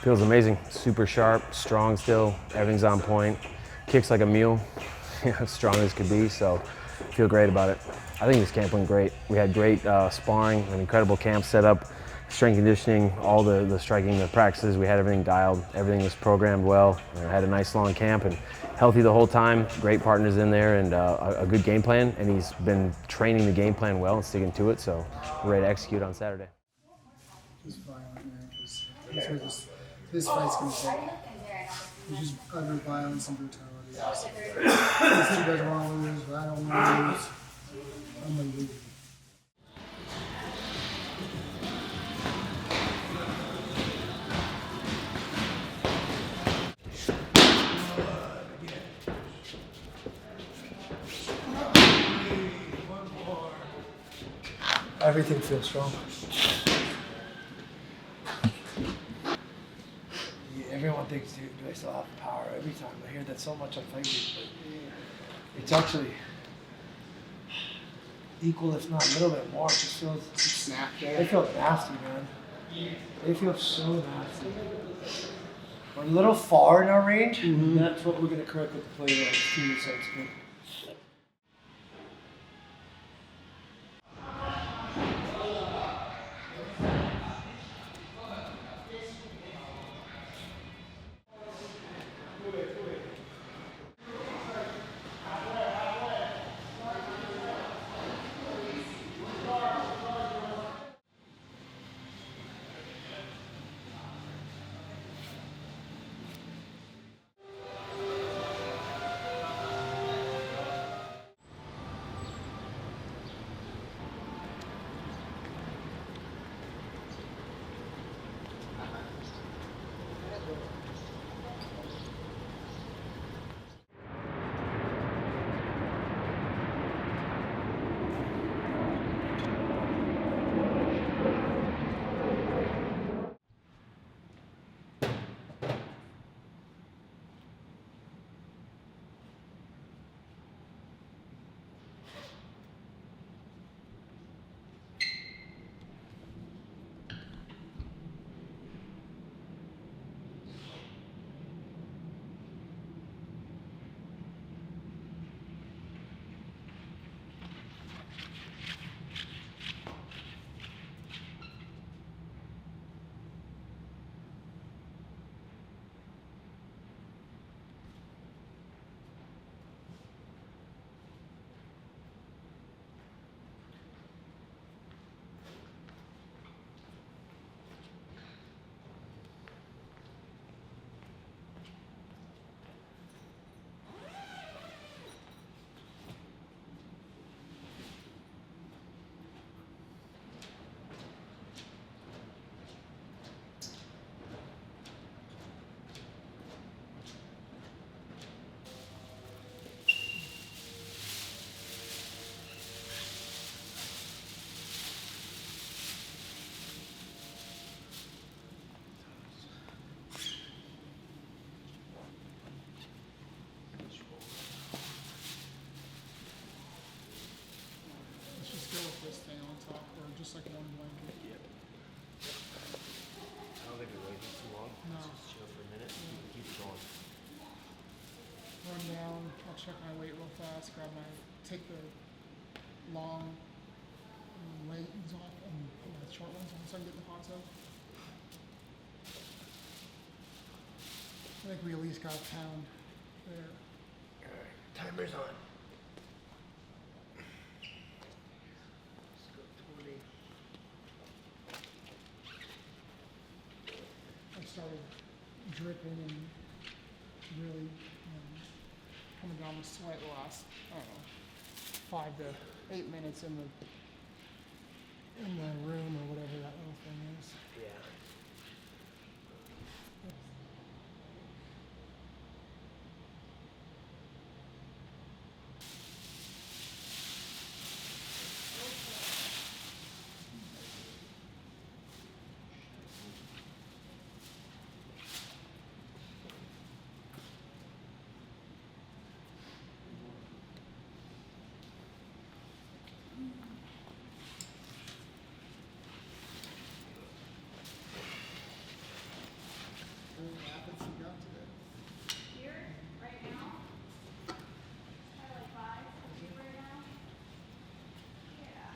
Feels amazing. Super sharp, strong still. Everything's on point. Kicks like a mule. As strong as could be. So feel great about it. I think this camp went great. We had great sparring, an incredible camp set up, strength conditioning, all the striking, the practices. We had everything dialed. Everything was programmed well. Had a nice long camp and healthy the whole time. Great partners in there and a good game plan. And he's been training the game plan well and sticking to it. So we're ready to execute on Saturday. Just violent, man. This fight's gonna take. It's just utter violence and brutality. These two guys want to lose, but I don't want to lose. I'm gonna lose. Everything feels strong. Everyone thinks, do I still have the power? Every time I hear that so much on FIGHTWEEK, but it's actually equal, if not a little bit more. It just feels snapped there. They feel nasty, man. They feel so nasty. We're a little far in our range, and that's what we're gonna correct with the play. This thing on top, or just like one blanket. Yep. I don't think we're waiting too long. No. Let's just chill for a minute. Yeah. Keep it going. Run down. I'll check my weight real fast. Take the long legs off and put my short ones on so I can get the hot tub. I think we at least got a pound there. All right. Timer's on. Started dripping and really coming down with sweat the last, I don't know, 5 to 8 minutes in the room or whatever that little thing is. Yeah. outfits you got today? Here, right now, probably like 5 right now. Yeah.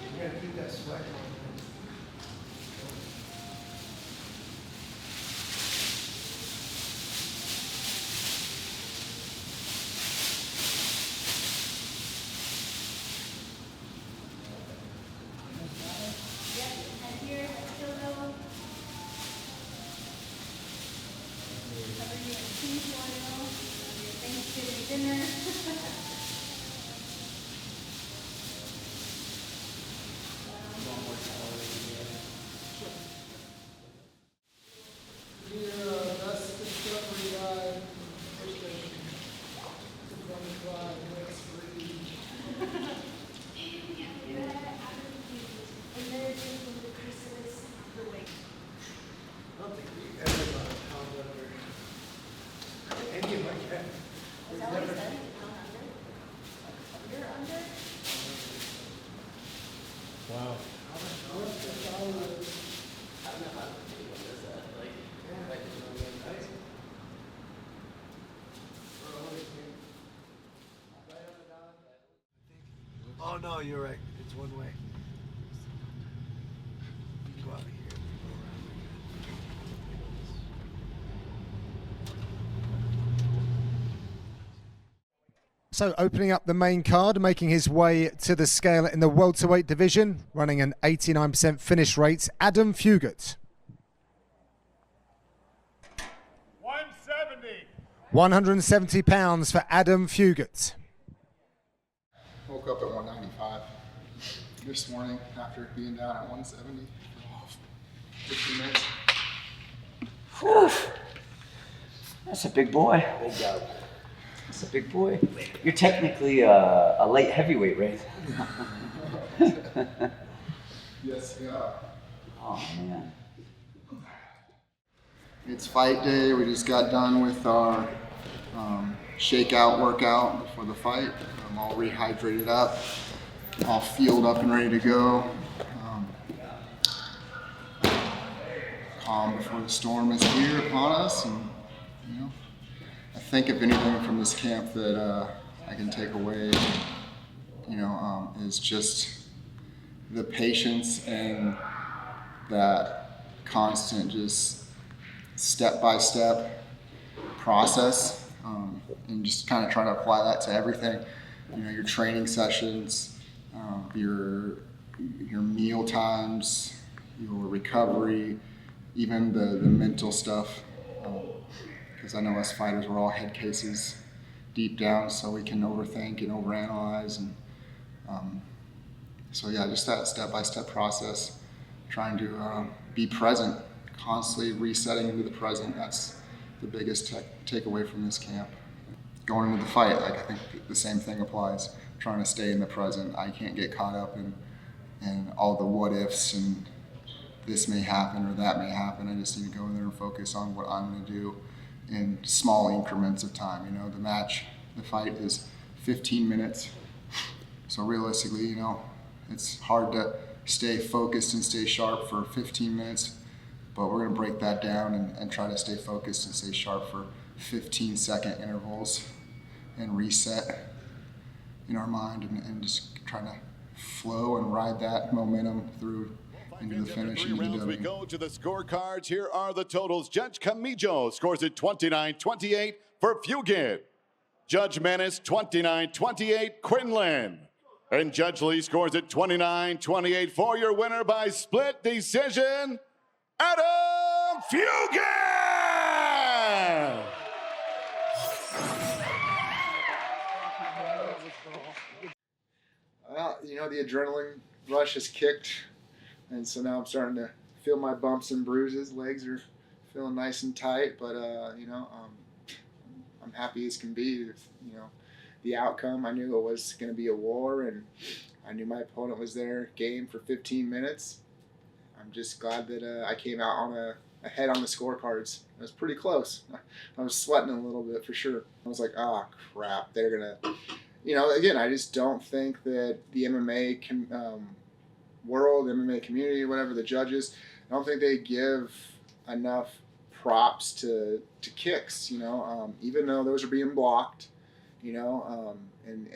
You gotta keep that sweat on. Yep, and here, still go. Cover your cheese oil, your Thanksgiving dinner. Best discovery guy, first station. 25, next 3. And then just the creases, the weight. I don't think we ever got a pound under any of my cat. Is that what he said? You're under? Wow. What's the dollar? Oh no, you're right. It's one way. You go out here. So opening up the main card, making his way to the scale in the welterweight division, running an 89% finish rate, Adam Fugitt. 170. 170 pounds for Adam Fugitt. Woke up at 195 this morning after being down at 170 for 15 minutes. Whew. That's a big boy. Big job. That's a big boy. You're technically a light heavyweight, right? Yes, yeah. Oh man. It's fight day. We just got done with our shakeout workout before the fight. I'm all rehydrated up, all fueled up and ready to go. Calm before the storm is here upon us, and you know, I think if anything from this camp that I can take away, you know, is just the patience and that constant, just step-by-step process, and just kind of try to apply that to everything. You know, your training sessions, your meal times, your recovery, even the mental stuff. Because I know us fighters, we're all head cases deep down, so we can overthink and overanalyze. And so yeah, just that step-by-step process, trying to be present, constantly resetting into the present. That's the biggest takeaway from this camp. Going into the fight, like I think the same thing applies. Trying to stay in the present. I can't get caught up in all the what ifs and this may happen or that may happen. I just need to go in there and focus on what I'm going to do in small increments of time. You know, the fight is 15 minutes. So realistically, you know, it's hard to stay focused and stay sharp for 15 minutes, but we're going to break that down and try to stay focused and stay sharp for 15-second intervals and reset in our mind and just trying to flow and ride that momentum through into the finish. 3 rounds we go to the scorecards. Here are the totals. Judge Camijo scores it 29-28 for Fugitt. Judge Menace 29-28 Quinlan. And Judge Lee scores it 29-28 for your winner by split decision, Adam Fugitt! Well, you know, the adrenaline rush has kicked, and so now I'm starting to feel my bumps and bruises. Legs are feeling nice and tight, but you know, I'm happy as can be. You know, the outcome, I knew it was going to be a war, and I knew my opponent was there, game for 15 minutes. I'm just glad that I came out on ahead on the scorecards. It was pretty close. I was sweating a little bit for sure. I was like, oh crap, they're gonna, again, I just don't think that the MMA world, MMA community, whatever, the judges, I don't think they give enough props to kicks, even though those are being blocked, and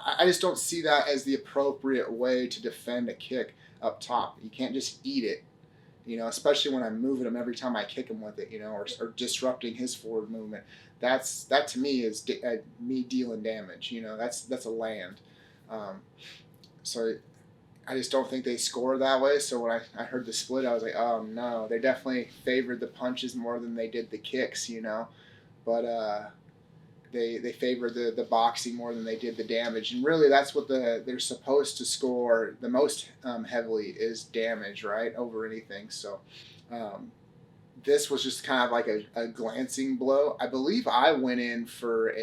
I just don't see that as the appropriate way to defend a kick up top. You can't just eat it, especially when I'm moving him every time I kick him with it, or disrupting his forward movement. That to me is me dealing damage. That's a land. So I just don't think they score that way. So when I heard the split, I was like, oh no, they definitely favored the punches more than they did the kicks, But they favored the boxing more than they did the damage. And really that's what they're supposed to score the most heavily is damage, right, over anything. So this was just kind of like a glancing blow. I believe I went in for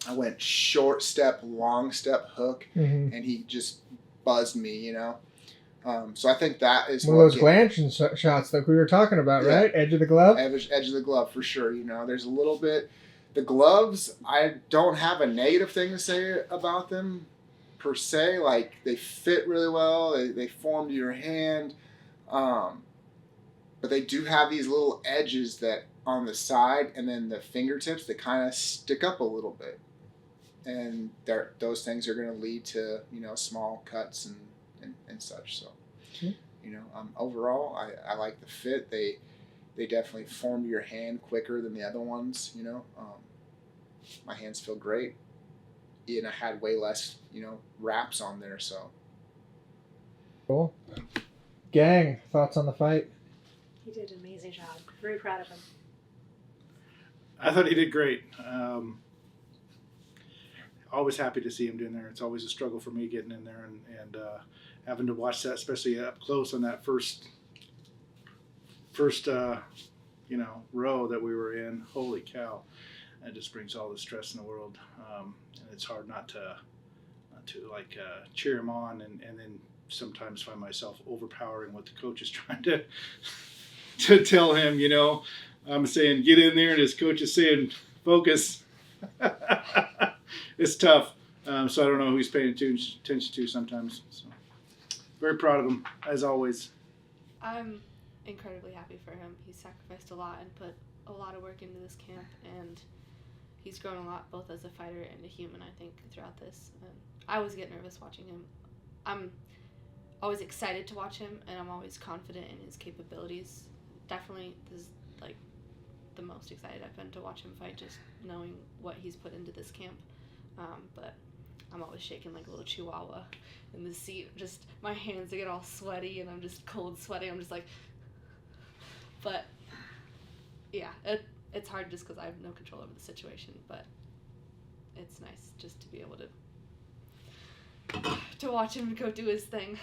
I went short step, long step hook, and he just buzzed me, So I think that is one of those glancing shots like we were talking about, yeah. Right? Edge of the glove? Edge of the glove for sure, There's a little bit. The gloves, I don't have a negative thing to say about them per se. Like, they fit really well. They form to your hand. But they do have these little edges that on the side and then the fingertips that kind of stick up a little bit. And those things are going to lead to, small cuts and such. So, overall, I like the fit. They definitely form to your hand quicker than the other ones, My hands feel great. And I had way less, wraps on there, so. Cool. Gang, thoughts on the fight? He did an amazing job. Very proud of him. I thought he did great. Always happy to see him in there. It's always a struggle for me getting in there and having to watch that, especially up close on that first row that we were in. Holy cow! It just brings all the stress in the world, and it's hard not to cheer him on, and then sometimes find myself overpowering what the coach is trying to tell him. I'm saying get in there, and his coach is saying focus. It's tough, so I don't know who he's paying attention to sometimes. So, very proud of him, as always. I'm incredibly happy for him. He's sacrificed a lot and put a lot of work into this camp, and he's grown a lot both as a fighter and a human, I think, throughout this. And I always get nervous watching him. I'm always excited to watch him, and I'm always confident in his capabilities. Definitely, this is like the most excited I've been to watch him fight, just knowing what he's put into this camp. But I'm always shaking like a little chihuahua in the seat. Just my hands get all sweaty, and I'm just cold sweating. I'm just like, but yeah, it's hard just because I have no control over the situation. But it's nice just to be able to watch him go do his thing.